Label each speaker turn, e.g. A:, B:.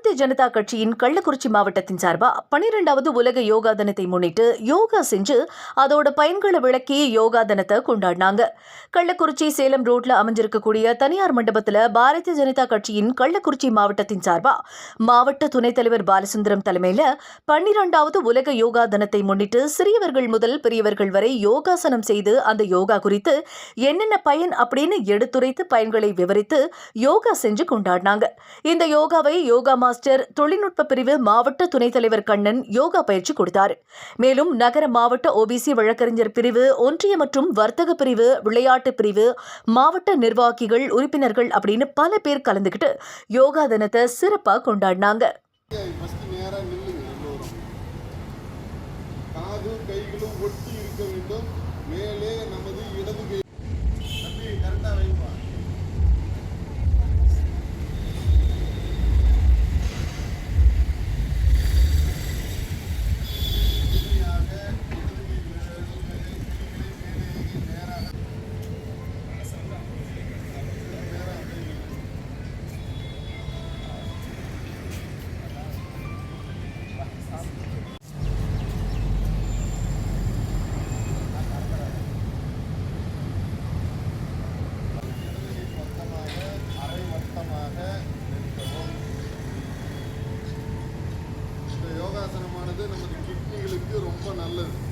A: பாரதிய ஜனதா கட்சியின் கள்ளக்குறிச்சி மாவட்டத்தின் சார்பா 12வது உலக யோகா தினத்தை முன்னிட்டு யோகா செஞ்சு அதோட பயன்களை விளக்கி யோகா தினத்தை கொண்டாடினாங்க. கள்ளக்குறிச்சி சேலம் ரோட்ல அமைஞ்சிருக்கக்கூடிய தனியார் மண்டபத்தில் பாரதிய ஜனதா கட்சியின் கள்ளக்குறிச்சி மாவட்டத்தின் சார்பா மாவட்ட துணைத் தலைவர் பாலசுந்தரம் தலைமையில் 12வது உலக யோகா தினத்தை முன்னிட்டு சிறியவர்கள் முதல் பெரியவர்கள் வரை யோகாசனம் செய்து அந்த யோகா குறித்து என்னென்ன பயன் அப்படின்னு எடுத்துரைத்து பயன்களை விவரித்து யோகா செஞ்சு கொண்டாடினாங்க. இந்த யோகாவை யோகா மாஸ்டர் தொழில்நுட்ப பிரிவு மாவட்ட துணைத் தலைவர் கண்ணன் யோகா பயிற்சி கொடுத்தார். மேலும் நகர மாவட்ட ஓபிசி வழக்கறிஞர் பிரிவு, ஒன்றிய மற்றும் வர்த்தக பிரிவு, விளையாட்டு பிரிவு, மாவட்ட நிர்வாகிகள், உறுப்பினர்கள் அப்படின்னு பல பேர் கலந்துக்கிட்டு யோகா தினத்தை சிறப்பா கொண்டாடினாங்க.
B: யோகாசனமானது நமது கிட்னிகளுக்கு ரொம்ப நல்லது.